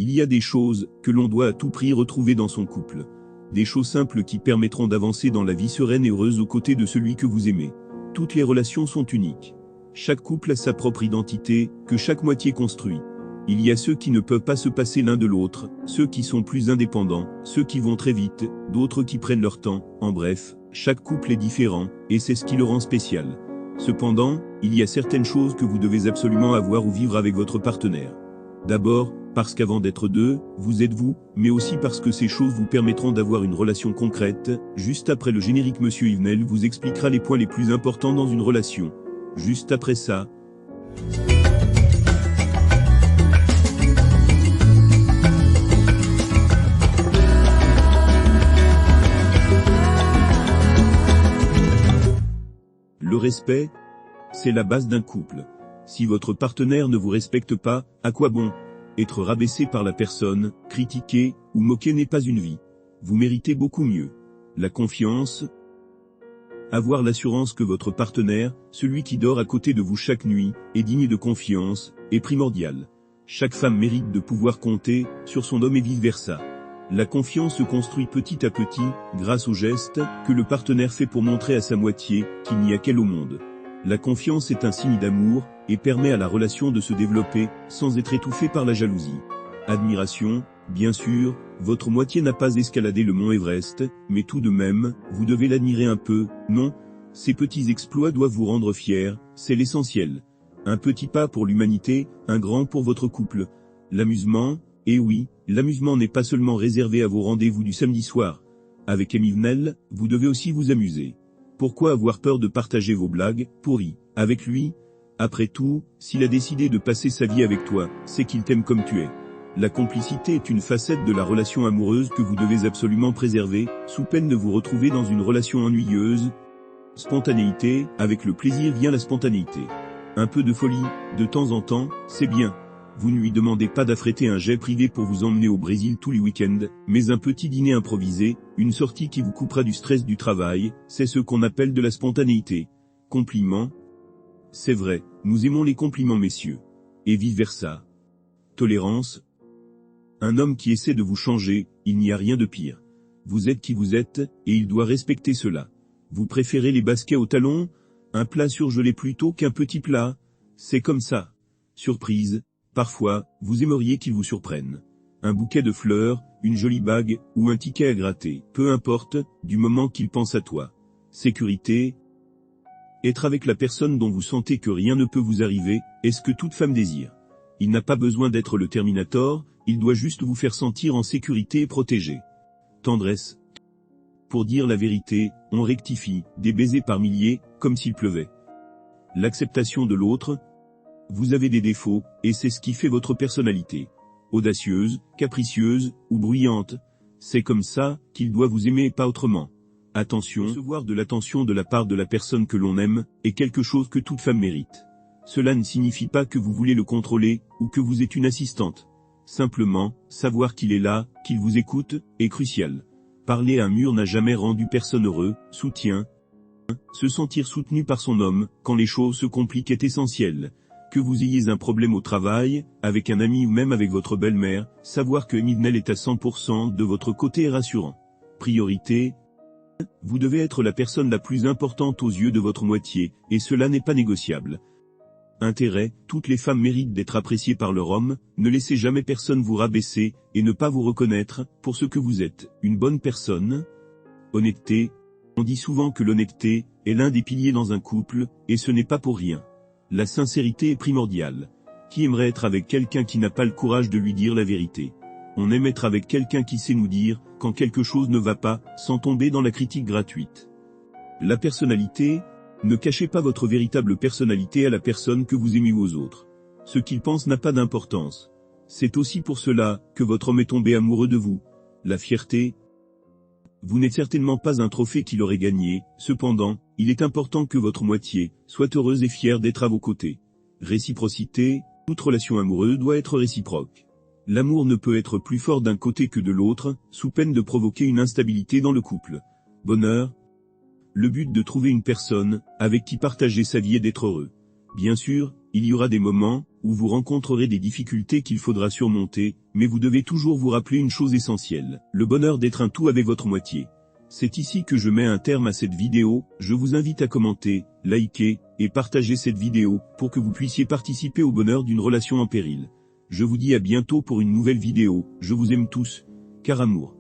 Il y a des choses que l'on doit à tout prix retrouver dans son couple. Des choses simples qui permettront d'avancer dans la vie sereine et heureuse aux côtés de celui que vous aimez. Toutes les relations sont uniques. Chaque couple a sa propre identité, que chaque moitié construit. Il y a ceux qui ne peuvent pas se passer l'un de l'autre, ceux qui sont plus indépendants, ceux qui vont très vite, d'autres qui prennent leur temps. En bref, chaque couple est différent, et c'est ce qui le rend spécial. Cependant, il y a certaines choses que vous devez absolument avoir ou vivre avec votre partenaire. D'abord, parce qu'avant d'être deux, vous êtes vous, mais aussi parce que ces choses vous permettront d'avoir une relation concrète. Juste après le générique, Monsieur Yvenel vous expliquera les points les plus importants dans une relation. Juste après ça. Le respect, c'est la base d'un couple. Si votre partenaire ne vous respecte pas, à quoi bon? Être rabaissé par la personne, critiqué ou moqué n'est pas une vie. Vous méritez beaucoup mieux. La confiance. Avoir l'assurance que votre partenaire, celui qui dort à côté de vous chaque nuit, est digne de confiance, est primordial. Chaque femme mérite de pouvoir compter sur son homme et vice-versa. La confiance se construit petit à petit, grâce aux gestes que le partenaire fait pour montrer à sa moitié qu'il n'y a qu'elle au monde. La confiance est un signe d'amour, et permet à la relation de se développer, sans être étouffée par la jalousie. Admiration, bien sûr, votre moitié n'a pas escaladé le mont Everest, mais tout de même, vous devez l'admirer un peu, non? Ces petits exploits doivent vous rendre fiers, c'est l'essentiel. Un petit pas pour l'humanité, un grand pour votre couple. L'amusement, et oui, l'amusement n'est pas seulement réservé à vos rendez-vous du samedi soir. Avec Yvenel, vous devez aussi vous amuser. Pourquoi avoir peur de partager vos blagues pourries avec lui? Après tout, s'il a décidé de passer sa vie avec toi, c'est qu'il t'aime comme tu es. La complicité est une facette de la relation amoureuse que vous devez absolument préserver, sous peine de vous retrouver dans une relation ennuyeuse. Spontanéité, avec le plaisir vient la spontanéité. Un peu de folie, de temps en temps, c'est bien. Vous ne lui demandez pas d'affréter un jet privé pour vous emmener au Brésil tous les week-ends, mais un petit dîner improvisé, une sortie qui vous coupera du stress du travail, c'est ce qu'on appelle de la spontanéité. Compliments. C'est vrai, nous aimons les compliments, messieurs. Et vice-versa. Tolérance. Un homme qui essaie de vous changer, il n'y a rien de pire. Vous êtes qui vous êtes, et il doit respecter cela. Vous préférez les baskets aux talons? Un plat surgelé plutôt qu'un petit plat? C'est comme ça. Surprise. Parfois, vous aimeriez qu'il vous surprenne. Un bouquet de fleurs, une jolie bague, ou un ticket à gratter, peu importe, du moment qu'il pense à toi. Sécurité. Être avec la personne dont vous sentez que rien ne peut vous arriver, est ce que toute femme désire. Il n'a pas besoin d'être le Terminator, il doit juste vous faire sentir en sécurité et protégé. Tendresse. Pour dire la vérité, on rectifie, des baisers par milliers, comme s'il pleuvait. L'acceptation de l'autre. Vous avez des défauts, et c'est ce qui fait votre personnalité. Audacieuse, capricieuse, ou bruyante. C'est comme ça qu'il doit vous aimer et pas autrement. Attention, recevoir de l'attention de la part de la personne que l'on aime, est quelque chose que toute femme mérite. Cela ne signifie pas que vous voulez le contrôler, ou que vous êtes une assistante. Simplement, savoir qu'il est là, qu'il vous écoute, est crucial. Parler à un mur n'a jamais rendu personne heureux. Soutien. Se sentir soutenu par son homme, quand les choses se compliquent, est essentiel. Que vous ayez un problème au travail, avec un ami ou même avec votre belle-mère, savoir que Yvenel est à 100% de votre côté est rassurant. Priorité. Vous devez être la personne la plus importante aux yeux de votre moitié, et cela n'est pas négociable. Intérêt, toutes les femmes méritent d'être appréciées par leur homme, ne laissez jamais personne vous rabaisser, et ne pas vous reconnaître, pour ce que vous êtes, une bonne personne. Honnêteté. On dit souvent que l'honnêteté est l'un des piliers dans un couple, et ce n'est pas pour rien. La sincérité est primordiale. Qui aimerait être avec quelqu'un qui n'a pas le courage de lui dire la vérité? On aime être avec quelqu'un qui sait nous dire, quand quelque chose ne va pas, sans tomber dans la critique gratuite. La personnalité. Ne cachez pas votre véritable personnalité à la personne que vous aimez ou aux autres. Ce qu'il pense n'a pas d'importance. C'est aussi pour cela que votre homme est tombé amoureux de vous. La fierté. Vous n'êtes certainement pas un trophée qu'il aurait gagné, cependant, il est important que votre moitié soit heureuse et fière d'être à vos côtés. Réciprocité. Toute relation amoureuse doit être réciproque. L'amour ne peut être plus fort d'un côté que de l'autre, sous peine de provoquer une instabilité dans le couple. Bonheur. Le but de trouver une personne avec qui partager sa vie est d'être heureux. Bien sûr, il y aura des moments où vous rencontrerez des difficultés qu'il faudra surmonter, mais vous devez toujours vous rappeler une chose essentielle, le bonheur d'être un tout avec votre moitié. C'est ici que je mets un terme à cette vidéo, je vous invite à commenter, liker, et partager cette vidéo, pour que vous puissiez participer au bonheur d'une relation en péril. Je vous dis à bientôt pour une nouvelle vidéo, je vous aime tous, car amour.